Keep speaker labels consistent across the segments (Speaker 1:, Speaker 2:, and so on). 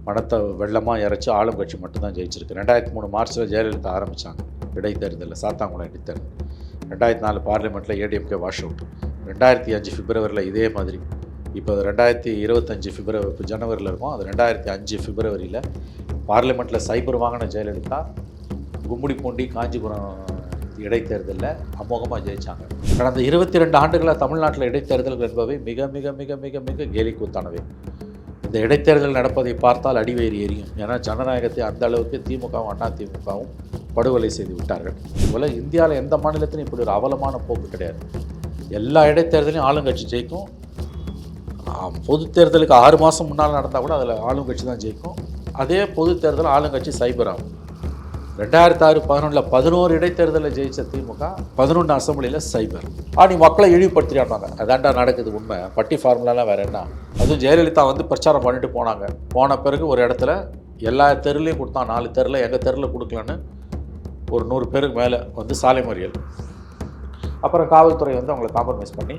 Speaker 1: பணத்தை வெள்ளமாக இறைச்சி ஆளும் கட்சி மட்டும்தான் ஜெயிச்சிருக்கு. 2003 மார்ச்சில் ஜெயலலிதா ஆரம்பித்தாங்க இடைத்தேர்தலில், சாத்தாங்குளம் இடைத்தேர்தல். 2004 பார்லிமெண்ட்டில் ஏடிஎம்கே வாஷ் அவுட். 2005 பிப்ரவரியில் இதே மாதிரி. இப்போ 2025 பிப்ரவரி, இப்போ ஜனவரியில் இருக்கும். அது 2005 பிப்ரவரியில் பார்லிமெண்ட்டில் சைபர் வாங்கின ஜெயலலிதா கும்மிடிப்பூண்டி காஞ்சிபுரம் இடைத்தேர்தலில் அமோகமாக ஜெயித்தாங்க. கடந்த 22 ஆண்டுகளாக தமிழ்நாட்டில் இடைத்தேர்தல்கள் என்பவை மிக மிக மிக மிக மிக கேலிக்கூத்தானவை. இந்த இடைத்தேர்தல் நடப்பதை பார்த்தால் அடிவயிறு எரியும். ஏன்னா ஜனநாயகத்தை அந்த அளவுக்கு திமுகவும் அதிமுகவும் படுகொலை செய்து விட்டார்கள். இதுபோல் இந்தியாவில் எந்த மாநிலத்திலும் இப்படி ஒரு அவலமான போக்கு கிடையாது. எல்லா இடைத்தேர்தலையும் ஆளுங்கட்சி ஜெயிக்கும். பொது தேர்தலுக்கு 6 மாதம் முன்னால் நடந்தால் கூட அதில் ஆளுங்கட்சி தான் ஜெயிக்கும். அதே பொது தேர்தல் ஆளுங்கட்சி சைபர் ஆகும். 2006-11 11 இடைத்தேர்தலில் ஜெயித்த திமுக 11 அசம்பிளியில் சைபர். நீ மக்களை இழிவுபடுத்தினாங்க. அதாண்டா நடக்குது உண்மை. பட்டி ஃபார்முலாலாம் வேறு என்ன? அதுவும் ஜெயலலிதா பிரச்சாரம் பண்ணிட்டு போனாங்க. போன பிறகு ஒரு இடத்துல எல்லா தெருலையும் கொடுத்தான். 4 தெருவில் எங்கள் தெருவில் கொடுக்கலன்னு ஒரு 100 பேருக்கு மேலே சாலை மறியல். அப்புறம் காவல்துறை அவங்களை காம்ப்ரமைஸ் பண்ணி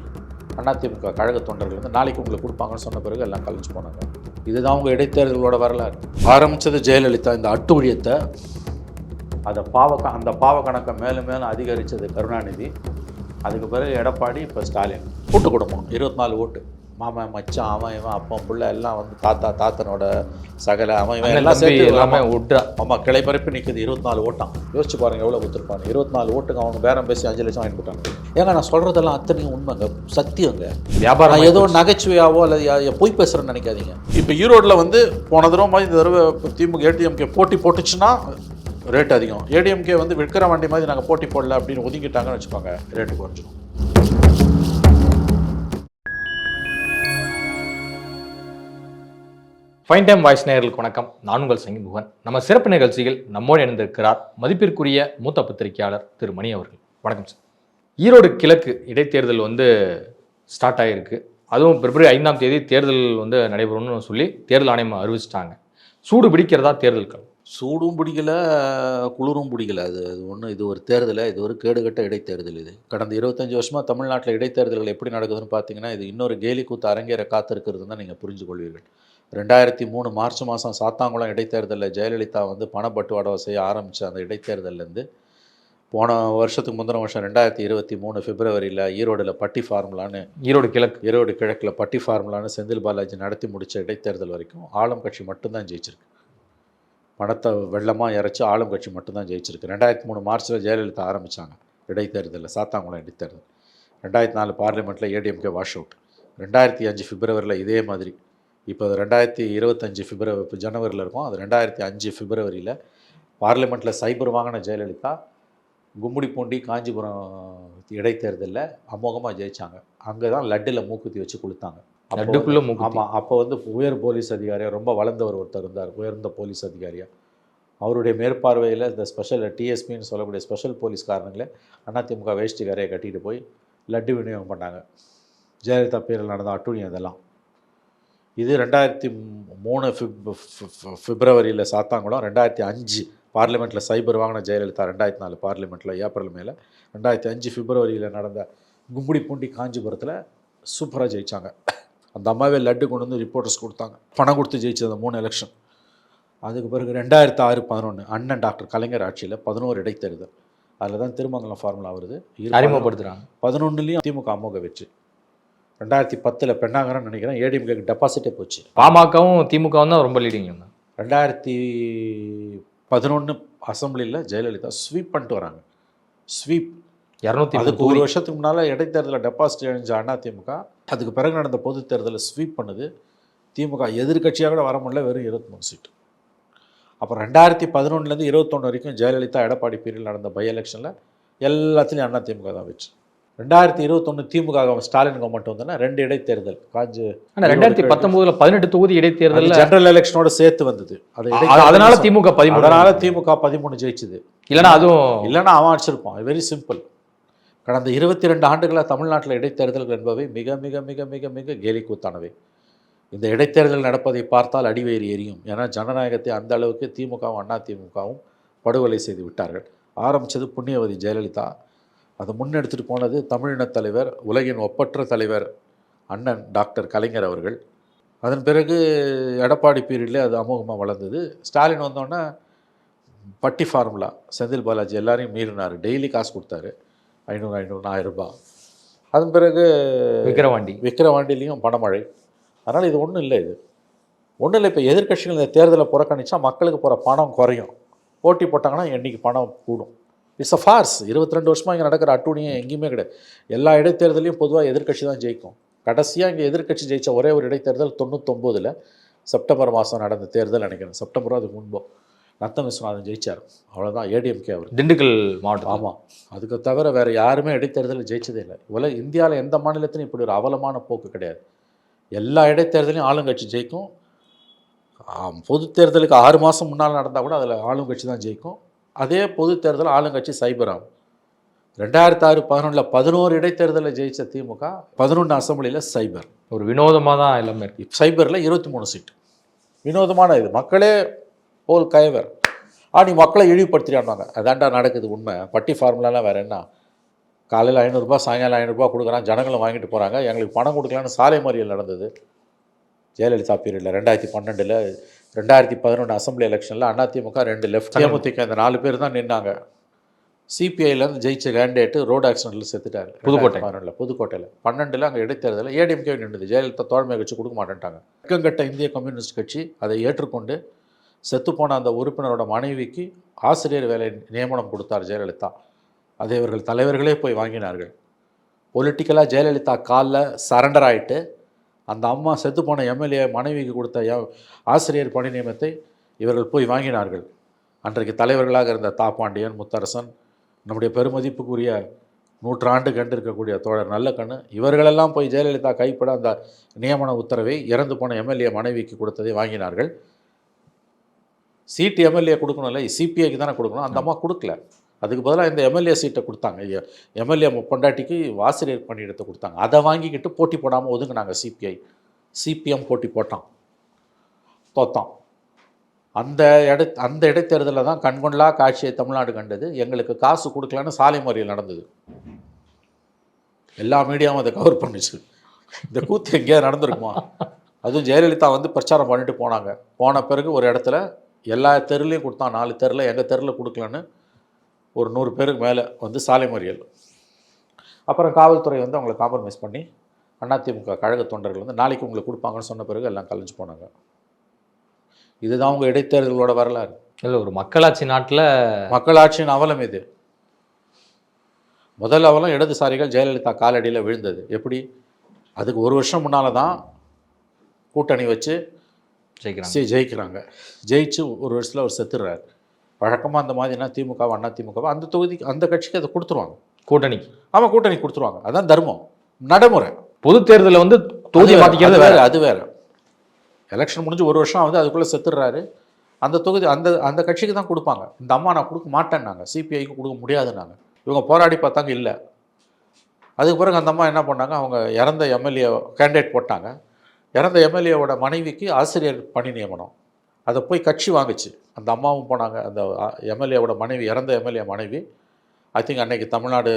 Speaker 1: அதிமுக கழக தொண்டர்கள் நாளைக்கு உங்களுக்கு கொடுப்பாங்கன்னு சொன்ன பிறகு எல்லாம் கழிச்சு போனாங்க. இதுதான் அவங்க இடைத்தேர்தலோட வரலாறு. ஆரம்பித்தது ஜெயலலிதா. இந்த அட்டூழியத்தை அந்த பாவ கணக்கை மேலும் மேலும் அதிகரித்தது கருணாநிதி. அதுக்கு பிறகு எடப்பாடி, இப்போ ஸ்டாலின். கூட்டு குடும்பம் 24 ஓட்டு. மாமன், மச்சான், அவன் இவன், அப்பன், பிள்ளை எல்லாம் தாத்தனோட சகல அவன் இவன் எல்லாம் சேர்த்து எல்லாமே விட்டா. ஆமாம், கிளை பரப்பி நிற்குது. 24 ஓட்டான். யோசிச்சு பாருங்க எவ்வளோ கொடுத்துருப்பாங்க. 24 ஓட்டுக்கு அவங்க பேரம் பேசி 5 லட்சம் வாங்கி போட்டாங்க. ஏங்க நான் சொல்கிறதெல்லாம் அத்தனையும் உண்மைங்க, சத்தியங்க. வியாபாரம் ஏதோ நகைச்சுவையாவோ அல்லது பொய் பேசுகிறேன்னு நினைக்காதீங்க. இப்போ ஈரோட்டில் போன தடவை மாதிரி இந்த தடவை திமுக ஏடிஎம்கே போட்டி போட்டுச்சுன்னா ரேட் அதிகம். ஏடிஎம்கே விற்கிற வண்டி மாதிரி நாங்கள் போட்டி போடல அப்படின்னு ஒதுங்கிட்டாங்கன்னு வச்சுக்கோங்க, ரேட்டு குறைஞ்சிடும்.
Speaker 2: ஃபைன் டைம் வாய்ஸ் நேயர்களுக்கு வணக்கம். நான் உங்கள் சங்கிமுகன். நம்ம சிறப்பு நிகழ்ச்சியில் நம்மோடு இணைந்திருக்கிறார் மதிப்பிற்குரிய மூத்த பத்திரிகையாளர் திரு மணி அவர்கள். வணக்கம் சார். ஈரோடு கிழக்கு இடைத்தேர்தல் ஸ்டார்ட் ஆகிருக்கு. அதுவும் பிப்ரவரி 5ஆம் தேதி தேர்தல் நடைபெறும்னு சொல்லி தேர்தல் ஆணையம் அறிவிச்சிட்டாங்க. சூடு பிடிக்கிறதா தேர்தல்கள்?
Speaker 1: சூடும் பிடிக்கல, குளிரும் பிடிக்கல. அது ஒன்றும். இது ஒரு தேர்தலை, இது ஒரு கேடுகட்ட இடைத்தேர்தல். இது கடந்த 25 வருஷமாக தமிழ்நாட்டில் இடைத்தேர்தல்கள் எப்படி நடக்குதுன்னு பார்த்தீங்கன்னா, இது இன்னொரு கேலி கூத்து அரங்கேற காத்திருக்கிறது தான் நீங்கள் புரிஞ்சு கொள்வீர்கள். 2003 மார்ச் மாதம் சாத்தாங்குளம் இடைத்தேர்தலில் ஜெயலலிதா பணப்பட்டுவாடா செய்ய ஆரம்பித்த அந்த இடைத்தேர்தலேருந்து போன வருஷத்துக்கு முந்தின வருஷம் 2023 பிப்ரவரியில் ஈரோடில் பட்டி ஃபார்முலான்னு, ஈரோடு கிழக்கில் பட்டி ஃபார்முலான்னு செந்தில் பாலாஜி நடத்தி முடித்த இடைத்தேர்தல் வரைக்கும் ஆளும் கட்சி மட்டும்தான் ஜெயிச்சிருக்கு. பணத்தை வெள்ளமாக இறைச்சி ஆளும் கட்சி மட்டும்தான் ஜெயிச்சிருக்கு. 2003 மார்ச்சில் ஜெயலலிதா ஆரம்பித்தாங்க இடைத்தேர்தலில், சாத்தாங்குளம் இடைத்தேர்தல். 2004 பார்லிமெண்ட்டில் ஏடிஎம்கே வாஷ் அவுட். 2005 பிப்ரவரியில் இதே மாதிரி. இப்போ 2025 பிப்ரவரி, இப்போ ஜனவரியில் இருக்கும். அது 2005 பிப்ரவரியில் பார்லிமெண்ட்டில் சைபர் வாங்கின ஜெயலலிதா கும்மிடிப்பூண்டி காஞ்சிபுரம் இடைத்தேர்தலில் அமோகமாக ஜெயித்தாங்க. அங்கே தான் லட்டில் மூக்குத்தி வச்சு கொடுத்தாங்க. ஆமாம், அப்போ உயர் போலீஸ் அதிகாரியாக ரொம்ப வளர்ந்தவர் ஒருத்தர் இருந்தார், உயர்ந்த போலீஸ் அதிகாரியாக. அவருடைய மேற்பார்வையில் இந்த ஸ்பெஷல் டிஎஸ்பின்னு சொல்லக்கூடிய ஸ்பெஷல் போலீஸ்காரங்களே அதிமுக வேஷ்டிக்காரையை கட்டிட்டு போய் லட்டு விநியோகம் பண்ணாங்க. ஜெயலலிதா பேரில் நடந்த அட்டூழியம் இதெல்லாம். இது 2003 பிப்ரவரியில் சாத்தாங்குளம். 2005 பார்லிமெண்ட்டில் சைபர் வாங்கின ஜெயலலிதா 2004 பார்லிமெண்ட்டில் ஏப்ரல் மேலே. 2005 பிப்ரவரியில் நடந்த கும்மிடிப்பூண்டி காஞ்சிபுரத்தில் சூப்பராக ஜெயித்தாங்க. அந்த அம்மாவே லட்டு கொண்டு ரிப்போர்ட்டர்ஸ் கொடுத்தாங்க. பணம் கொடுத்து ஜெயிச்சது அந்த 3 எலெக்ஷன். அதுக்கு பிறகு 2006-11 அண்ணன் டாக்டர் கலைஞர் ஆட்சியில் 11 இடைத்தேர்தல். அதில் தான் திருமங்கலம் ஃபார்முலா வருது,
Speaker 2: அறிமுகப்படுத்துகிறாங்க.
Speaker 1: 11லேயும் திமுக அமோக வெற்றி. 2010 பெண்ணாகரன்னு நினைக்கிறேன், ஏடிஎம்கேக்கு டெபாசிட்டே போச்சு.
Speaker 2: பாமகவும் திமுகவும் தான் ரொம்ப லீடிங்.
Speaker 1: 2011 அசம்பிளியில் ஜெயலலிதா ஸ்வீப் பண்ணிட்டு வராங்க. ஸ்வீப்
Speaker 2: 200
Speaker 1: வருஷத்துக்கு முன்னால் இடைத்தேர்தலில் டெபாசிட் அழிஞ்ச அதிமுக அதுக்கு பிறகு நடந்த பொது தேர்தலில் ஸ்வீப் பண்ணுது. திமுக எதிர்கட்சியாக கூட வர முடியல, வெறும் 23 சீட்டு. அப்புறம் 2011 21 வரைக்கும் ஜெயலலிதா எடப்பாடி பீரியட் நடந்த பை எலெக்ஷனில் எல்லாத்துலேயும் அதிமுக தான் வச்சு. 2021 திமுக ஸ்டாலின் கவர்மெண்ட் வந்தோன்னா 2 இடைத்தேர்தல் காஞ்சு.
Speaker 2: 2019 18 தொகுதி இடைத்தேர்தல்
Speaker 1: ஜெனரல் எலெக்ஷனோட சேர்த்து வந்தது.
Speaker 2: அதனால திமுக
Speaker 1: 13 ஜெயிச்சது.
Speaker 2: இல்லைன்னா
Speaker 1: அவன் அடிச்சிருப்பான். Very simple. கடந்த 22 ஆண்டுகளாக தமிழ்நாட்டில் இடைத்தேர்தல்கள் என்பவை மிக மிக மிக மிக மிக கேலிக்கூத்தானவை. இந்த இடைத்தேர்தல் நடப்பதை பார்த்தால் அடிவயிறு எரியும். ஏன்னா ஜனநாயகத்தை அந்த அளவுக்கு திமுகவும் அதிமுகவும் படுகொலை செய்து விட்டார்கள். ஆரம்பித்தது புண்ணியவதி ஜெயலலிதா. அதை முன்னெடுத்துட்டு போனது தமிழின தலைவர், உலகின் ஒப்பற்ற தலைவர் அண்ணன் டாக்டர் கலைஞர் அவர்கள். அதன் பிறகு எடப்பாடி பீரியட்லேயே அது அமோகமாக வளர்ந்தது. ஸ்டாலின் வந்தோடனே பட்டி ஃபார்முலா, செந்தில் பாலாஜி எல்லாரையும் மீறினார். டெய்லி காசு கொடுத்தாரு, 500 1000 ரூபாய். அதன் பிறகு விக்கிரவாண்டிலையும் பணமழை. அதனால் இது ஒன்றும் இல்லை, இது ஒன்றும் இல்லை. இப்போ எதிர்க்கட்சிகள் இந்த தேர்தலை புறக்கணிச்சா மக்களுக்கு போகிற பணம் குறையும். போட்டி போட்டாங்கன்னா என்றைக்கு பணம் கூடும். It's a Phars. 22 வருஷமாக இங்கே நடக்கிற அட்டூழியம் எங்கேயுமே கிடையாது. எல்லா இடைத்தேர்தலையும் பொதுவாக எதிர்க்கட்சி தான் ஜெயிக்கும். கடைசியாக இங்கே எதிர்க்கட்சி ஜெயித்த ஒரே ஒரு இடைத்தேர்தல் 99 செப்டம்பர் மாதம் நடந்த தேர்தல் நினைக்கிறேன். செப்டம்பரோ அதுக்கு முன்போ நத்தம் விஸ்வநாதன் ஜெயிச்சார். அவ்வளோதான். ஏடிஎம்கே அவர்
Speaker 2: திண்டுக்கல் மாவட்டம்.
Speaker 1: ஆமாம். அதுக்கு தவிர வேறு யாருமே இடைத்தேர்தலில் ஜெயிச்சதே இல்லை. இந்தியாவில் எந்த மாநிலத்திலும் இப்படி ஒரு அவலமான போக்கு கிடையாது. எல்லா இடைத்தேர்தலையும் ஆளுங்கட்சி ஜெயிக்கும். பொது தேர்தலுக்கு 6 மாதம் முன்னால் நடந்தால் கூட அதில் ஆளுங்கட்சி தான் ஜெயிக்கும். அதே பொது தேர்தல் ஆளுங்கட்சி சைபர் ஆகும். 2006 11 11 இடைத்தேர்தலில் ஜெயித்த திமுக 11 அசம்பிளியில் சைபர்.
Speaker 2: ஒரு வினோதமாக தான் எல்லாமே இருக்குது.
Speaker 1: சைபரில் 23 சீட்டு. வினோதமான இது. மக்களே போல் கயவர். நீ மக்களை இழிவுபடுத்திடாண்டாங்க. அதாண்டா நடக்குது உண்மை. பட்டி ஃபார்முலாலாம் வேறு என்ன? காலையில் 500 ரூபாய், சாயங்காலம் 500 ரூபாய் கொடுக்குறான், ஜனங்களும் வாங்கிட்டு போகிறாங்க. எங்களுக்கு பணம் கொடுக்கலான்னு சாலை மறியல் நடந்தது ஜெயலலிதா பீரியடில். 2012 2011 அசம்பிளி எலெக்ஷனில் அதிமுக 2 லெஃப்ட், தேமுதிக இந்த 4 பேர் தான் நின்னாங்க. சிபிஐலேருந்து ஜெயிச்ச கேண்டிடேட்டு ரோடு ஆக்சிடென்ட்டில் செத்துட்டார். புதுக்கோட்டையில் 12 அங்கே இடைத்தேர்தலில் ஏடிஎம்கே நின்றுது. ஜெயலலிதா தோழமை கட்சி கொடுக்க மாட்டேன்ட்டாங்க. இக்கங்கட்ட இந்திய கம்யூனிஸ்ட் கட்சி அதை ஏற்றுக்கொண்டு செத்துப்போன அந்த உறுப்பினரோட மனைவிக்கு ஆசிரியர் வேலை நியமனம் கொடுத்தார் ஜெயலலிதா. அதை இவர்கள் தலைவர்களே போய் வாங்கினார்கள். பொலிட்டிக்கலாக ஜெயலலிதா காலில் சரண்டர் ஆகிட்டு அந்த அம்மா செத்துப்போன எம்எல்ஏ மனைவிக்கு கொடுத்த ஆசிரியர் பணி நியமனத்தை இவர்கள் போய் வாங்கினார்கள். அன்றைக்கு தலைவர்களாக இருந்த தாப்பாண்டியன், முத்தரசன், நம்முடைய பெருமதிப்புக்குரிய 100 ஆண்டு கண்டிருக்கக்கூடிய தோழர் நல்லக்கண்ணு, இவர்களெல்லாம் போய் ஜெயலலிதா கைப்பட அந்த நியமன உத்தரவை இறந்து போன எம்எல்ஏ மனைவிக்கு கொடுத்ததை வாங்கினார்கள். சீட்டு எம்எல்ஏ கொடுக்கணும் இல்லை, சிபிஐக்கு தானே கொடுக்கணும். அந்த அம்மா கொடுக்கல. அதுக்கு பதிலாக இந்த எம்எல்ஏ சீட்டை கொடுத்தாங்க. எம்எல்ஏ பொண்டாட்டிக்கு ஆசிரியர் பணியிடத்தை கொடுத்தாங்க. அதை வாங்கிக்கிட்டு போட்டி போடாமல் ஒதுங்கினாங்க சிபிஐ. சிபிஎம் போட்டி போட்டான், தோத்தான். அந்த இடைத்தேர்தலில் தான் கண்கொள்ளா காட்சியை தமிழ்நாடு கண்டது. எங்களுக்கு காசு கொடுக்கலான்னு சாலை மறியல் நடந்தது. எல்லா மீடியாவும் அதை கவர் பண்ணிச்சு. இந்த கூத்து எங்கேயா நடந்திருக்குமா? அதுவும் ஜெயலலிதா வந்து பிரச்சாரம் பண்ணிட்டு போனாங்க. போன பிறகு ஒரு இடத்துல எல்லா தெருலையும் கொடுத்தான். 4 தெருவில் எங்கள் தெருவில் கொடுக்கலன்னு ஒரு 100 பேருக்கு மேலே வந்து சாலை மறியல். அப்புறம் காவல்துறை வந்து அவங்களை காம்ப்ரமைஸ் பண்ணி அதிமுக கழக தொண்டர்கள் வந்து நாளைக்கு உங்களுக்கு கொடுப்பாங்கன்னு சொன்ன பிறகு எல்லாம் கலைஞ்சு போனாங்க. இதுதான் அவங்க இடைத்தேர்தலோட வரலாறு.
Speaker 2: இல்லை, ஒரு மக்களாட்சி நாட்டில்
Speaker 1: மக்களாட்சியின் அவலம் இது. முதல் அவலம் இடதுசாரிகள் ஜெயலலிதா காலடியில் விழுந்தது. எப்படி? அதுக்கு 1 வருஷம் முன்னால் தான் கூட்டணி வச்சு ஜெயிக்கிறாங்க. ஜெயிச்சு 1 வருஷத்தில் அவர் செத்துடுறாரு. வழக்கமாக அந்த மாதிரினா திமுக அதிமுக அந்த தொகுதிக்கு அந்த கட்சிக்கு அதை கொடுத்துருவாங்க, கூட்டணிக்கு. ஆமாம், கூட்டணி கொடுத்துருவாங்க. அதான் தர்மம், நடைமுறை.
Speaker 2: பொது தேர்தலில் வந்து தொகுதி மாற்றிக்கிறது வேறு, அது வேறு.
Speaker 1: எலெக்ஷன் முடிஞ்சு 1 வருஷம் ஆகுது, அதுக்குள்ளே செத்துடுறாரு. அந்த தொகுதி அந்த கட்சிக்கு தான் கொடுப்பாங்க. இந்த அம்மா நான் கொடுக்க மாட்டேன்னாங்க, சிபிஐக்கு கொடுக்க முடியாதுன்னாங்க. இவங்க போராடி பார்த்தாங்க, இல்லை. அதுக்கு பிறகு அந்த அம்மா என்ன பண்ணாங்க, அவங்க இறந்த எம்எல்ஏ கேண்டிடேட் போட்டாங்க. இறந்த எம்எல்ஏவோட மனைவிக்கு ஆசிரியர் பணி நியமனம். அதை போய் கட்சி வாங்குச்சு. அந்த அம்மாவும் போனாங்க. அந்த எம்எல்ஏவோட மனைவி, இறந்த எம்எல்ஏ மனைவி, ஐ திங்க் அன்றைக்கி தமிழ்நாடு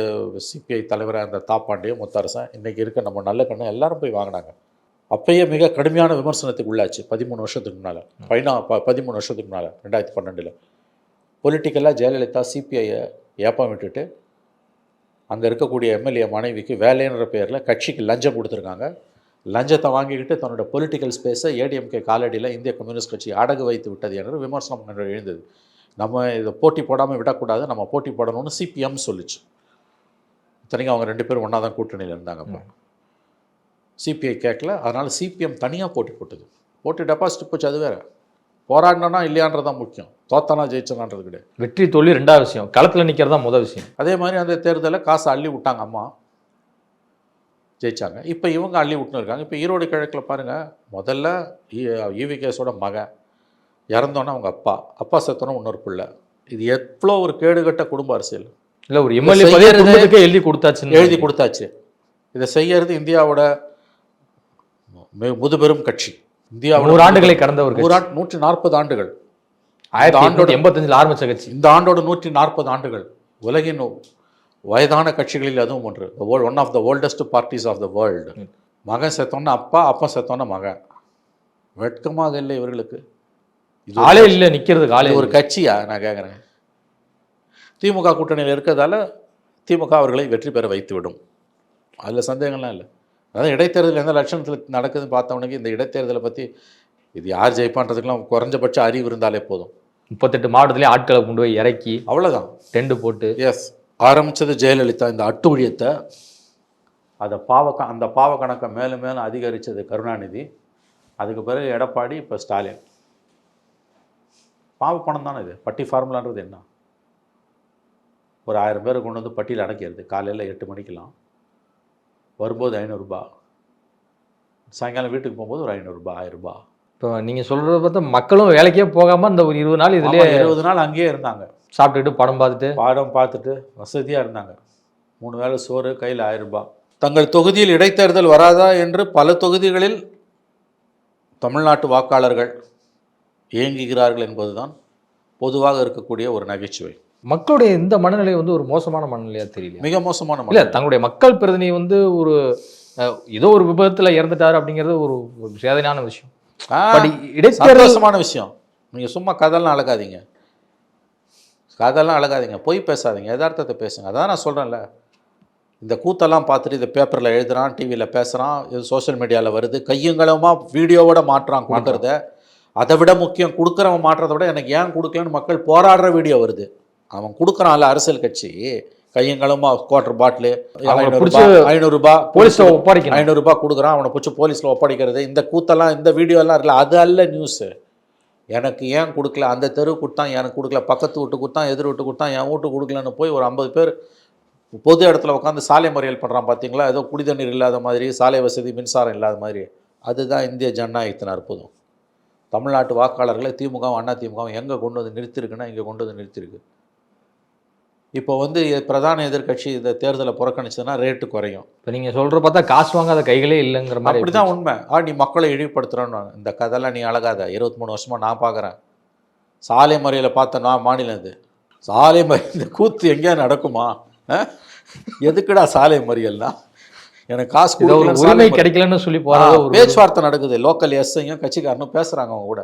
Speaker 1: சிபிஐ தலைவராக அந்த தாப்பாண்டியும் முத்தரசன், இன்றைக்கி இருக்க நம்ம நல்லக்கண்ணு எல்லாரும் போய் வாங்கினாங்க. அப்பயே மிக கடுமையான விமர்சனத்துக்கு உள்ளாச்சு. 13 வருஷத்துக்கு முன்னால் 13 வருஷத்துக்கு முன்னால் 2012 பொலிட்டிக்கலாக ஜெயலலிதா சிபிஐயை ஏப்பம் விட்டுட்டு அங்கே இருக்கக்கூடிய எம்எல்ஏ மனைவிக்கு வேலைன்ற பேரில் கட்சிக்கு லஞ்சம் கொடுத்துருக்காங்க. லஞ்சத்தை வாங்கிக்கிட்டு தன்னோட பொலிட்டிக்கல் ஸ்பேஸை ஏடிஎம்கே காலடியில் இந்திய கம்யூனிஸ்ட் கட்சி அடகு வைத்து விட்டது என்று விமர்சனம் எழுந்தது. நம்ம இதை போட்டி போடாமல் விடக்கூடாது, நம்ம போட்டி போடணும்னு சிபிஎம் சொல்லிச்சு. இத்தனைக்கும் அவங்க 2 பேரும் ஒன்றா தான் கூட்டணியில் இருந்தாங்க. அப்போ சிபிஐ கேட்கல, அதனால் சிபிஎம் தனியாக போட்டி போட்டது. போட்டி டெபாசிட் போச்சு, அது வேறு. போராடினா இல்லையான்றதான் முக்கியம், தோத்தானா ஜெயிச்சனான்றது கிடையாது.
Speaker 2: வெற்றி தோல்வி 2வது விஷயம், களத்தில் நிற்கிறது தான் முதல் விஷயம்.
Speaker 1: அதே மாதிரி அந்த தேர்தலில் காசை அள்ளி விட்டாங்க, அம்மா ஜெயிச்சாங்க. இப்போ இவங்க அள்ளி விட்டுன்னு இருக்காங்க. இப்போ ஈரோடு கிழக்கில் பாருங்கள், முதல்ல ஈவிகேஸோட மகன் இறந்தோன்னே அவங்க அப்பா செத்தோன்னே இன்னொரு பிள்ளை. இது எவ்வளோ ஒரு கேடுகட்ட குடும்ப அரசியல்.
Speaker 2: இல்லை, ஒரு எம்எல்ஏ எழுதி கொடுத்தாச்சு. இதை செய்யறது இந்தியாவோட முதுபெரும் கட்சி. இந்தியாவோட 100 ஆண்டுகளை கடந்த ஒரு
Speaker 1: 140 ஆண்டுகள்,
Speaker 2: 1985 ஆரம்பிச்ச கட்சி.
Speaker 1: இந்த ஆண்டோட 140 ஆண்டுகள். உலகின் வயதான கட்சிகளில் அதுவும் ஒன்று. One of the oldest parties of the world. மகன் செத்தோன்னா அப்பா செத்தோன்னா மகன். வெட்கமாக இல்லை இவர்களுக்கு? இது
Speaker 2: ஆளே இல்லை நிக்கிறதுக்கு ஆளே
Speaker 1: ஒரு கட்சியா? நான் கேட்குறேன். திமுக கூட்டணியில் இருக்கிறதால திமுக அவர்களை வெற்றி பெற வைத்துவிடும், அதில் சந்தேகம்லாம் இல்லை. அதாவது இடைத்தேர்தல் எந்த லட்சணத்தில் நடக்குதுன்னு பார்த்தவனுக்கு இந்த இடைத்தேர்தலை பற்றி இது யார் ஜெயிப்பான்றதுக்கெல்லாம் குறைஞ்சபட்ச அறிவு இருந்தாலே போதும்.
Speaker 2: 38 மாவட்டத்திலேயே ஆட்களை கொண்டு போய் இறக்கி
Speaker 1: அவ்வளோதான்.
Speaker 2: டெண்டு போட்டு
Speaker 1: எஸ், ஆரம்பித்தது ஜெயலலிதா இந்த அட்டூழியத்தை. அதை அந்த பாவ கணக்கை மேலும் மேலும் அதிகரித்தது கருணாநிதி. அதுக்கு பிறகு எடப்பாடி, இப்போ ஸ்டாலின். பாவ பணம் தானே இது. பட்டி ஃபார்முலான்றது என்ன? ஒரு 1000 பேரை கொண்டு வந்து பட்டியில் அடைக்கிறது. காலையில் 8 மணிக்கெலாம் வரும்போது 500 ரூபாய், சாயங்காலம் வீட்டுக்கு போகும்போது ஒரு 500 ரூபாய், 1000 ரூபாய்.
Speaker 2: இப்போ நீங்கள் சொல்கிறத பார்த்தா மக்களும் வேலைக்கே போகாமல் இந்த ஒரு 20 நாள் இதுலேயே
Speaker 1: 20 நாள் அங்கேயே இருந்தாங்க.
Speaker 2: சாப்பிட்டுட்டு படம் பார்த்துட்டு
Speaker 1: வசதியாக இருந்தாங்க. 3 வேளை சோறு, கையில் 1000 ரூபாய். தங்கள் தொகுதியில் இடைத்தேர்தல் வராதா என்று பல தொகுதிகளில் தமிழ்நாட்டு வாக்காளர்கள் ஏங்குகிறார்கள் என்பதுதான் பொதுவாக இருக்கக்கூடிய ஒரு நகைச்சுவை.
Speaker 2: மக்களுடைய இந்த மனநிலை வந்து ஒரு மோசமான மனநிலையா தெரியல.
Speaker 1: மிக மோசமான
Speaker 2: இல்லை, தங்களுடைய மக்கள் பிரதிநிதி வந்து ஒரு ஏதோ ஒரு விபத்தில் இறந்துட்டாரு அப்படிங்கிறது ஒரு வேதனையான விஷயம்.
Speaker 1: இடைத்தேர்தலமான விஷயம். நீங்கள் சும்மா கதெல்லாம் அழகாதீங்க, பொய் பேசாதீங்க, யதார்த்தத்தை பேசுங்க. அதான் நான் சொல்கிறேன்ல, இந்த கூத்தெல்லாம் பார்த்துட்டு இதை பேப்பரில் எழுதுகிறான், டிவியில் பேசுகிறான், இது சோஷியல் மீடியாவில் வருது, கையங்களமாக வீடியோவோட மாட்டுறான் கொடுக்குறத. அதை விட முக்கியம், கொடுக்குறவன் மாட்டுறதை விட எனக்கு ஏன் கொடுக்கலன்னு மக்கள் போராடுற வீடியோ வருது. அவன் கொடுக்குறான்ல, அரசியல் கட்சி கையங்களமா குவார்டர் பாட்டிலு 500 ரூபாய்
Speaker 2: போலீஸில் ஒப்படைக்கணும்,
Speaker 1: 500 ரூபாய் கொடுக்குறான், அவனை பிடிச்சி போலீஸில் ஒப்படைக்கிறது. இந்த கூத்தெல்லாம், இந்த வீடியோலாம் இருக்குல்ல, அது அல்ல நியூஸு. எனக்கு ஏன் கொடுக்கல, அந்த தெரு கொடுத்தான் எனக்கு கொடுக்கல, பக்கத்து வீட்டு கொடுத்தான், எதிர் வீட்டு கொடுத்தான், என் வீட்டு கொடுக்கலன்னு போய் ஒரு 50 பேர் பொது இடத்துல உட்காந்து சாலை மறியல் பண்ணுறான் பார்த்தீங்களா? ஏதோ குடி தண்ணீர் இல்லாத மாதிரி, சாலை வசதி, மின்சாரம் இல்லாத மாதிரி. அதுதான் இந்திய ஜனநாயகத்தின் அற்புதம். தமிழ்நாட்டு வாக்காளர்களை திமுகவும் அண்ணா திமுகவும் எங்கே கொண்டு வந்து நிறுத்திருக்குன்னா இங்கே கொண்டு வந்து நிறுத்திருக்கு. இப்போ வந்து பிரதான எதிர்கட்சி இந்த தேர்தலை புறக்கணிச்சதுன்னா ரேட்டு குறையும்.
Speaker 2: இப்போ நீங்கள் சொல்கிற பார்த்தா காசு வாங்காத கைகளே இல்லைங்கிற மாதிரி.
Speaker 1: அப்படி தான் உண்மை. நீ மக்களை இழிவுபடுத்துகிறோன்னு இந்த கதையெல்லாம் நீ அழகாத. 23 வருஷமாக நான் பார்க்குறேன். சாலை மறியலை பார்த்த நான் மாநிலம் இது. சாலை மறியல் இந்த கூத்து எங்கேயா நடக்குமா? எதுக்குடா சாலை மறியல்னா? எனக்கு காசு
Speaker 2: உரிமை கிடைக்கலன்னு சொல்லி போகிறது.
Speaker 1: பேச்சுவார்த்தை நடக்குது. லோக்கல் எஸ்ஐயும் கட்சிக்காரனும் பேசுகிறாங்க அவங்க கூட,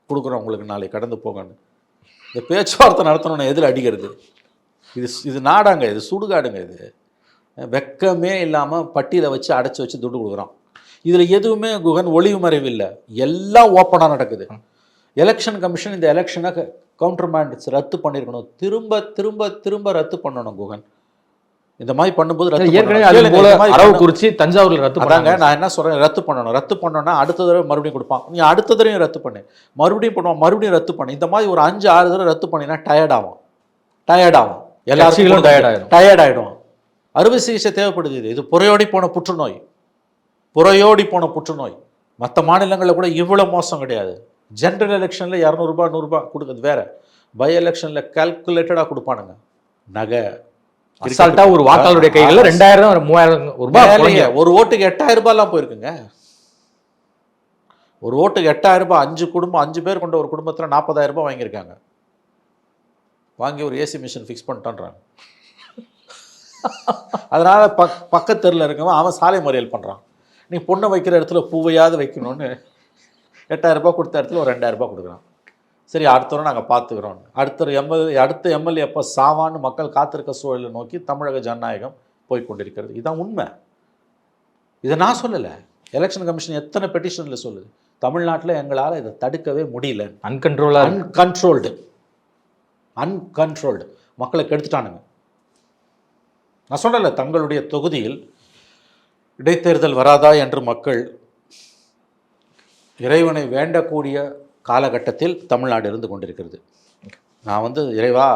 Speaker 1: கொடுக்குறோம் உங்களுக்கு நாளைக்கு கடந்து போங்கன்னு. இந்த பேச்சுவார்த்தை நடத்தணும்னு எதில் அடிக்கிறது? இது நாடாங்க, இது சுடுகாடுங்க. இது வெக்கமே இல்லாமல் பட்டியலை வச்சு அடைச்சி வச்சு துட்டு கொடுக்குறான். இதில் எதுவுமே குகன் ஒளிவு மறைவு இல்லை, எல்லாம் ஓப்பனாக நடக்குது. எலெக்ஷன் கமிஷன் இந்த எலெக்ஷனை கவுண்டர் மேண்ட்ஸ் ரத்து பண்ணியிருக்கணும், திரும்ப திரும்ப திரும்ப ரத்து பண்ணணும் குகன். இந்த மாதிரி பண்ணும்போது
Speaker 2: குறிச்சி தஞ்சாவூரில் ரத்து பண்ணாங்க.
Speaker 1: நான் என்ன சொல்கிறேன், ரத்து பண்ணணும். ரத்து பண்ணோன்னா அடுத்த தடவை மறுபடியும் கொடுப்பான். நீ அடுத்த தடவையும் ரத்து பண்ணு, மறுபடியும் பண்ணுவான், மறுபடியும் ரத்து பண்ணு. இந்த மாதிரி ஒரு 5-6 தடவை ரத்து பண்ணினா டயர்ட் ஆகும். எல்லாரும் டயர்ட் ஆகிடும். அறுவை சிகிச்சை தேவைப்படுது. இது புறையோடி போன புற்றுநோய். மற்ற மாநிலங்களில் கூட இவ்வளோ மோசம் கிடையாது. ஜென்ரல் எலெக்ஷனில் 200 ரூபாய் 100 ரூபாய் கொடுக்குறது வேற. பை எலெக்ஷனில் கால்குலேட்டடாக கொடுப்பானுங்க. நகை
Speaker 2: அசால்ட்டாக ஒரு வாக்காளருடைய கைகளில் 2000 3000 ரூபாய்.
Speaker 1: ஒரு ஓட்டுக்கு 8000 ரூபாய்லாம் போயிருக்குங்க. ஒரு ஓட்டுக்கு 8000 ரூபாய். 5 பேர் கொண்ட ஒரு குடும்பத்தில் 40,000 ரூபாய் வாங்கியிருக்காங்க. வாங்கி ஒரு ஏசி மிஷின் ஃபிக்ஸ் பண்ணிட்டான்றாங்க. அதனால் பக்கத்து தெருவில் இருக்கவன் அவன் சாலை மறியல் பண்ணுறான். நீ பொண்ணை வைக்கிற இடத்துல பூவையாவது வைக்கணும்னு 8000 ரூபாய் கொடுத்த இடத்துல ஒரு 2000 ரூபாய் கொடுக்குறான். சரி, அடுத்தவரை நாங்கள் பார்த்துக்கிறோம். அடுத்த எம்எல்ஏ எப்போ சாவான்னு மக்கள் காத்திருக்க சூழலை நோக்கி தமிழக ஜனநாயகம் போய் கொண்டிருக்கிறது. இதுதான் உண்மை. இதை நான் சொல்லலை, எலெக்ஷன் கமிஷன் எத்தனை பெட்டிஷனில் சொல்லுது. தமிழ்நாட்டில் எங்களால் இதை தடுக்கவே முடியல. அன்கண்ட்ரோல்டு மக்களை கெடுத்துட்டானுங்க. நான் சொல்லலை, தங்களுடைய தொகுதியில் இடைத்தேர்தல் வராதா என்று மக்கள் இறைவனை வேண்டக்கூடிய காலகட்டத்தில் தமிழ்நாடு இருந்து கொண்டிருக்கிறது. நான் இறைவா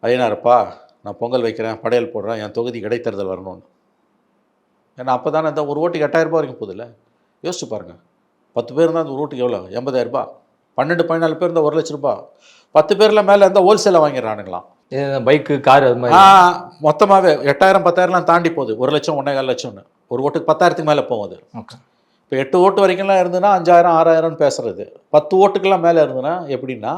Speaker 1: ஐயனாரப்பா, நான் பொங்கல் வைக்கிறேன், படையல் போடுறேன், என் தொகுதி இடைத்தேர்தல் வரணும்னு. ஏன்னா அப்போ தானே இந்த ஒரு ஓட்டுக்கு 8000 ரூபாய் வரைக்கும் போதில்லை. யோசிச்சு பாருங்கள். 10 பேர் இருந்தால் அந்த ஒரு ஓட்டுக்கு எவ்வளோ? 80,000 ரூபாய். 12-14 பேர் இருந்தால் 1 லட்ச ரூபாய். 10 பேரில் மேலே இருந்தால் ஹோல்சேலாக வாங்கிடுறானுங்களாம்.
Speaker 2: பைக்கு, கார், அது மாதிரி
Speaker 1: மொத்தமாகவே 8000 10,000 தாண்டி போகுது. 1 லட்சம் 1.25 லட்சம்னு ஒரு ஓட்டுக்கு 10,000க்கு மேலே போகுது. இப்போ 8 ஓட்டு வரைக்கும்லாம் இருந்துன்னா 5000 6000 பேசுறது. 10 ஓட்டுக்கெல்லாம் மேலே இருந்துன்னா எப்படின்னா,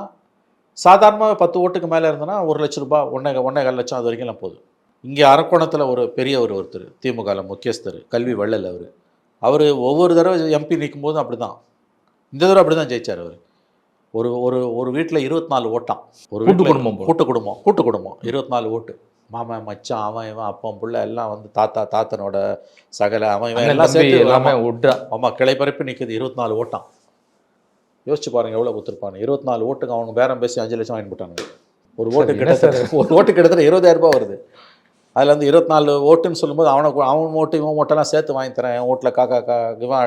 Speaker 1: சாதாரணமாக 10 ஓட்டுக்கு மேலே இருந்ததுன்னா 1 லட்ச ரூபாய் 1.25 லட்சம் அது வரைக்கும்லாம் போகுது. இங்கே அரக்கோணத்தில் ஒரு ஒருத்தர் திமுகவில் முக்கியஸ்தர், கல்வி வள்ளல், அவர் ஒவ்வொரு தடவை எம்பி நிற்கும் போதும் அப்படி தான். இந்த தடவை அப்படி தான் ஜெயிச்சார் அவர். ஒரு ஒரு ஒரு வீட்டில் 24 ஓட்டான். ஒரு
Speaker 2: கூட்டு
Speaker 1: வீட்டுல
Speaker 2: குடும்பம் போல.
Speaker 1: கூட்டு குடும்பம் 24 ஓட்டு. மாமன் மச்சான் அவன் இவன் அப்பன் புள்ள எல்லாம் வந்து தாத்தனோட சகல அவன் இவன்
Speaker 2: அண்ணன்
Speaker 1: எல்லாம்
Speaker 2: தம்பி
Speaker 1: சேர்த்து
Speaker 2: எல்லாமே ஒட்டா.
Speaker 1: ஆமாம் கிளை பரப்பி நிற்குது. 24 ஓட்டான். யோசிச்சு பாருங்க எவ்வளோ கொடுத்துருப்பாங்க. 24 ஓட்டுக்கு அவங்க பேரம் பேசி 5 லட்சம் வாங்கி போட்டாங்க. ஒரு ஓட்டு கிட்டத்தட்ட 20,000 ரூபாய் வருது. அதில் வந்து 24 ஓட்டுன்னு சொல்லும்போது அவன் ஓட்டு இவன் ஓட்டெல்லாம் சேர்த்து வாங்கி தரேன். என் ஓட்டில் இவன்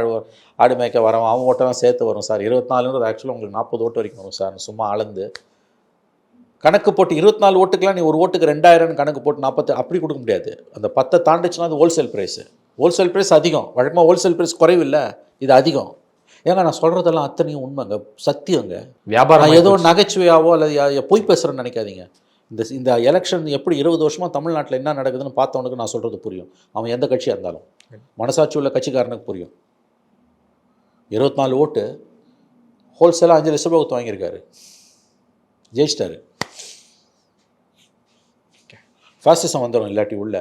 Speaker 1: ஆடு மேய்க்க வரவன் அவன் ஓட்டெல்லாம் சேர்த்து வரும் சார். 24ன்றது ஆக்சுவலாக உங்களுக்கு 40 ஓட்டு வரைக்கும் வரும் சார். சும்மா அளந்து கணக்கு போட்டு 24 ஓட்டுக்கெலாம் நீ ஒரு ஓட்டுக்கு 2000 கணக்கு போட்டு 40 அப்படி கொடுக்க முடியாது. அந்த 10 தாண்டிச்சுன்னா அது ஹோல்சேல் ப்ரைஸு. ஹோல்சேல் ப்ரைஸ் அதிகம். வழக்கமாக ஹோல்சேல் ப்ரைஸ் குறைவில்லை, இது அதிகம். ஏங்க நான் சொல்கிறதெல்லாம் அத்தனையும் உண்மைங்க, சத்தியங்க.
Speaker 2: வியாபாரம்
Speaker 1: ஏதோ நகைச்சுவையாவோ அல்லது பொய் பேசுகிறேன்னு நினைக்காதீங்க. இந்த எலெக்ஷன் எப்படி 20 வருஷமாக தமிழ்நாட்டில் என்ன நடக்குதுன்னு பார்த்தவனுக்கு நான் சொல்கிறது புரியும். அவன் எந்த கட்சியாக இருந்தாலும் மனசாட்சி உள்ள கட்சிக்காரனுக்கு புரியும். 24 ஓட்டு ஹோல்சேலாக 5 லட்ச ரூபா கொடுத்து வாங்கியிருக்காரு, ஜெயிச்சிட்டாரு. ஃபாசிசம் வந்துடும் இல்லாட்டி உள்ள.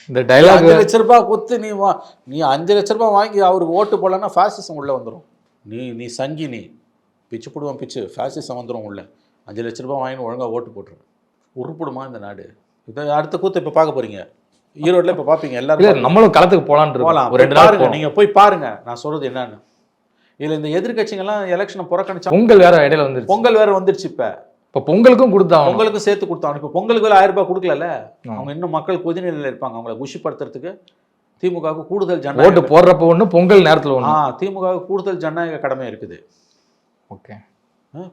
Speaker 2: இந்த டைலாக்
Speaker 1: 5 லட்ச ரூபாய் கொடுத்து நீ 5 லட்ச ரூபாய் வாங்கி அவருக்கு ஓட்டு போடலன்னா ஃபாசிசம் உள்ளே வந்துடும். நீ சங்கி நீ பிச்சு போடுவான் பிச்சு, ஃபாசிசம் வந்துடும் உள்ள. 5 லட்ச ரூபாய் வாங்கின்னு ஒழுங்காக ஓட்டு போட்டுருவேன். உருப்பிடுமா இந்த நாடு? இதை அடுத்த கூத்து இப்போ பார்க்க போகிறீங்க. ஈரோட்டில் இப்போ பார்ப்பீங்க எல்லாரும்.
Speaker 2: நம்மளும் களத்துக்கு போகலாம். ஒரு 2
Speaker 1: பாருங்க, நீங்கள் போய் பாருங்க நான் சொல்கிறது என்னன்னு. இதில் இந்த எதிர்கட்சிகள்லாம் எலெக்ஷனை புறக்கணிச்சா.
Speaker 2: பொங்கல் வேற இடையில வந்து
Speaker 1: பொங்கல் வேற வந்துருச்சு. இப்போ
Speaker 2: பொங்கலுக்கும் கொடுத்தாங்க,
Speaker 1: பொங்கலுக்கும் சேர்த்து கொடுத்தாங்க. இப்போ பொங்கலுக்கு வேலை 1000 ரூபாய் கொடுக்கல. அவங்க இன்னும் மக்கள் கொதிநிலையில் இருப்பாங்க. அவங்களை குஷிப்படுத்துறதுக்கு திமுகவுக்கு கூடுதல் ஜனநாயக
Speaker 2: ஓட்டு போடுறப்ப ஒன்று, பொங்கல் நேரத்தில் ஒன்று.
Speaker 1: திமுகவுக்கு கூடுதல் ஜனநாயக கடமை இருக்குது.
Speaker 2: ஓகே,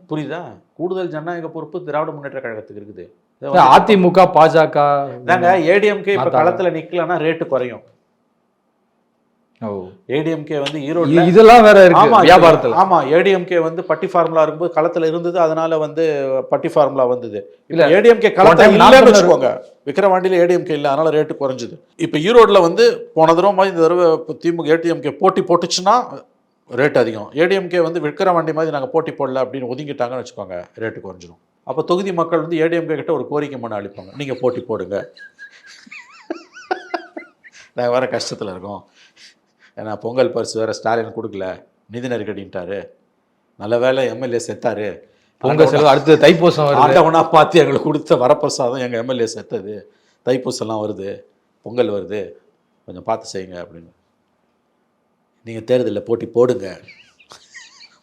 Speaker 1: புரியுதா? கூடுதல் ஜனநாயக பொறுப்பு திராவிட முன்னேற்ற கழகத்துக்கு இருக்குது.
Speaker 2: அதிமுக பாஜக
Speaker 1: ஏடிஎம்கே இப்ப களத்துல நிக்கலன்னா ரேட்டு குறையும். ஏடிஎம்கே வந்து ஈரோடு
Speaker 2: இதெல்லாம் வேற இருக்கு வியாபாரத்துல.
Speaker 1: ஆமா, ஏடிஎம்கே வந்து பட்டி ஃபார்முலா இருக்கும்போது களத்துல இருந்தது, அதனால வந்து பட்டி ஃபார்முலா வந்தது. இல்ல ஏடிஎம்கே களத்துல இல்லன்னு வச்சுக்கோங்க. விக்கிரவாண்டியில ஏடிஎம்கே இல்ல, அதனால ரேட்டு குறைஞ்சது. இப்ப ஈரோடுல வந்து போன தடவை இந்த தடவை திமுக ஏடிஎம்கே போட்டி போட்டுச்சுன்னா ரேட் அதிகம். ஏடிஎம்கே வந்து விக்கிரவாண்டி மாதிரி நாங்கள் போட்டி போடல அப்படின்னு ஒதுங்கிட்டாங்கன்னு வச்சுக்கோங்க, ரேட்டு குறைஞ்சிரும். அப்போ தொகுதி மக்கள் வந்து ஏடிஎம்கே கிட்ட ஒரு கோரிக்கை மனு அளிப்பாங்க, நீங்கள் போட்டி போடுங்க, நாங்கள் வேறு கஷ்டத்தில் இருக்கோம், ஏன்னா பொங்கல் பரிசு வேறு ஸ்டாலின் கொடுக்கல, நிதி நெருக்கடின்ட்டாரு, நல்ல வேலை எம்எல்ஏ செத்தாரு,
Speaker 2: பொங்கல் செலவு அடுத்து தைப்பூசம்
Speaker 1: ஆண்டவனா பார்த்து எங்களுக்கு கொடுத்த வரப்பிரசாதம் எங்கள் எம்எல்ஏ செத்தது, தைப்பூசம்லாம் வருது, பொங்கல் வருது, கொஞ்சம் பார்த்து செய்யுங்க அப்படின்னு. நீங்கள் தேர்தலில் போட்டி போடுங்க,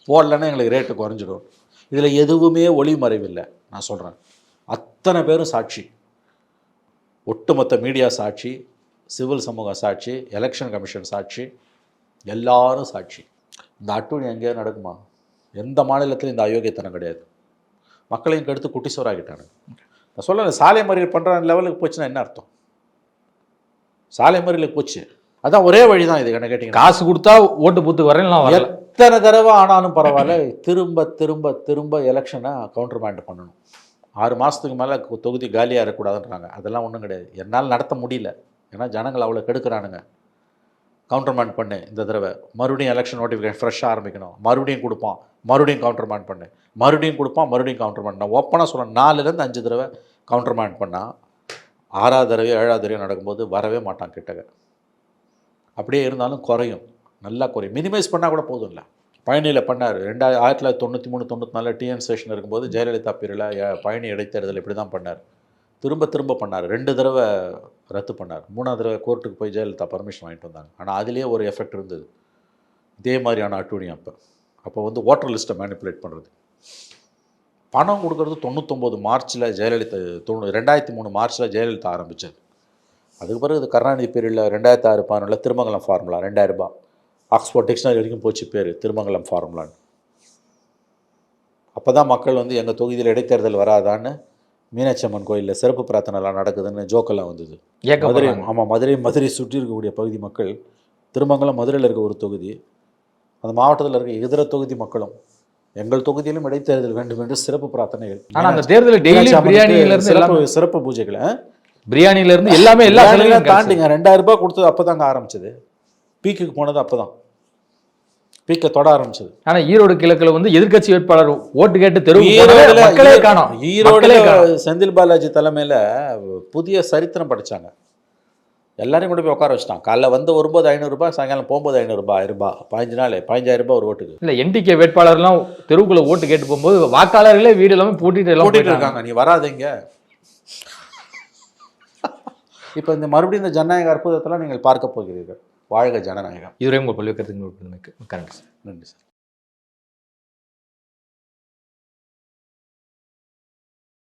Speaker 1: போடலன்னா எங்களுக்கு ரேட்டு குறைஞ்சிடும். இதில் எதுவுமே ஒளி மறைவில்லை. நான் சொல்கிறேன், அத்தனை பேரும் சாட்சி, ஒட்டுமொத்த மீடியா சாட்சி, சிவில் சமூக சாட்சி, எலெக்ஷன் கமிஷன் சாட்சி, எல்லாரும் சாட்சி. இந்த அட்டூழி எங்கேயாவது நடக்குமா? எந்த மாநிலத்திலும் இந்த அயோக்கியத்தனம் கிடையாது. மக்களையும் கெடுத்து குட்டிசோராகிட்டானு. நான் சொல்ல, சாலை மறியல் பண்ணுற லெவலுக்கு போச்சுன்னா என்ன அர்த்தம்? சாலை மறியலுக்கு போச்சு, அதான் ஒரே வழி தான் இது. என்ன கேட்டிங்க,
Speaker 2: காசு கொடுத்தா ஓட்டு பூத்து வரேன்,
Speaker 1: எத்தனை தடவை ஆனாலும் பரவாயில்ல, திரும்ப திரும்ப திரும்ப எலெக்ஷனை கவுண்டர்மேண்ட் பண்ணணும். 6 மாதத்துக்கு மேலே தொகுதி காலியாக இருக்கக்கூடாதுன்றாங்க. அதெல்லாம் ஒன்றும் கிடையாது, என்னால் நடத்த முடியல, ஏன்னா ஜனங்கள் அவ்வளோ கெடுக்கிறானுங்க. கவுண்டர்மேண்ட் பண்ணு, இந்த தடவை மறுபடியும் எலெக்ஷன் நோட்டிஃபிகேஷன் ஃப்ரெஷ்ஷாக ஆரம்பிக்கணும், மறுபடியும் கொடுப்பான், மறுபடியும் கவுண்டர்மேண்ட் பண்ணு, மறுபடியும் கொடுப்பான், மறுபடியும் கவுண்டர்மேண்ட். நான் ஓப்பனாக சொல்கிறேன், 4லேருந்து 5 தடவை கவுண்டர்மேண்ட் பண்ணால் 6வது தடவை 7வது தடவை நடக்கும்போது வரவே மாட்டான் கிட்டக்க. அப்படியே இருந்தாலும் குறையும், நல்லா குறையும். மினிமைஸ் பண்ணால் கூட போதும். இல்லை, பழனியில் பண்ணார் 1993-94 டிஎன் ஸ்டேஷன் இருக்கும்போது ஜெயலலிதா பீரியடில் பழனி இடைத்தேர்தல் இப்படி தான் பண்ணார். திரும்ப திரும்ப பண்ணார். 2 தடவை ரத்து பண்ணார். 3வது தடவை கோர்ட்டுக்கு போய் ஜெயலலிதா பர்மிஷன் வாங்கிட்டு வந்தாங்க. ஆனால் அதுலேயே ஒரு எஃபெக்ட் இருந்தது, இதே மாதிரியான அட்டூழியம். அப்போ வந்து ஓட்டர் லிஸ்ட்டை மேனிப்புலேட் பண்ணுறது, பணம் கொடுக்கறது 99 மார்ச்சில் ஜெயலலிதா, 2003 மார்ச்சில் ஜெயலலிதா ஆரம்பித்தது. அதுக்கு பிறகு இது கருணாநிதி பீரியடில் 2006-11 திருமங்கலம் ஃபார்முலா 2000 ரூபாய், ஆக்ஸ்போர்ட் டிக்ஷனரி வரைக்கும் போச்சு பேர் திருமங்கலம் ஃபார்முலான்னு. அப்போ தான் மக்கள் வந்து எங்கள் தொகுதியில் இடைத்தேர்தல் வராதான்னு மீனாட்சி அம்மன் கோயிலில் சிறப்பு பிரார்த்தனைலாம் நடக்குதுன்னு ஜோக்கெல்லாம் வந்தது. மதுரை, ஆமாம், மதுரை சுற்றி இருக்கக்கூடிய பகுதி மக்கள், திருமங்கலம் மதுரையில் இருக்க ஒரு தொகுதி, அந்த மாவட்டத்தில் இருக்க இதர தொகுதி மக்களும் எங்கள் தொகுதியிலும் இடைத்தேர்தல் வேண்டும் என்று சிறப்பு பிரார்த்தனைகள்.
Speaker 2: ஆனால் அந்த தேர்தலில் டெய்லி பிரியாணியிலிருந்து
Speaker 1: சிறப்பு பூஜைகளை,
Speaker 2: பிரியாணியிலேருந்து எல்லாமே எல்லா செலவையும்
Speaker 1: தாண்டிங்க 2000 ரூபாய் கொடுத்தது அப்போ தாங்க ஆரம்பிச்சது. பீக்குக்கு போனது அப்போ தான், பீக்கை தொட ஆரம்பிச்சது.
Speaker 2: ஆனால் ஈரோடு கிழக்கில் வந்து எதிர்க்கட்சி வேட்பாளர் ஓட்டு கேட்டு
Speaker 1: ஈரோடு செந்தில் பாலாஜி தலைமையில் புதிய சரித்திரம் படித்தாங்க. எல்லாரையும் கொண்டு போய் உட்கார வச்சுட்டான். காலைல வந்து வரும்போது 500 ரூபாய், சாயங்காலம் போகும்போது 500 ரூபாய், 1000 ரூபாய், 15 நாள் 15,000 ரூபாய் ஒரு ஓட்டுக்கு.
Speaker 2: இல்ல என்டிகே வேட்பாளர்லாம் தெருவுக்குள்ள ஓட்டு கேட்டு போகும்போது வாக்காளர்களே வீடு எல்லாமே பூட்டிட்டு எல்லாம்
Speaker 1: போட்டிட்டு இருக்காங்க, நீ வராதீங்க. இப்போ இந்த மறுபடியும் இந்த ஜனநாயக அற்புதத்தெல்லாம் நீங்கள் பார்க்க போகிறீர்கள். வாழ்க ஜனநாயகம்.
Speaker 2: இதுவரை உங்கள் பல்வேறு கருத்துக்கள் நன்றி சார்.
Speaker 1: நன்றி சார்.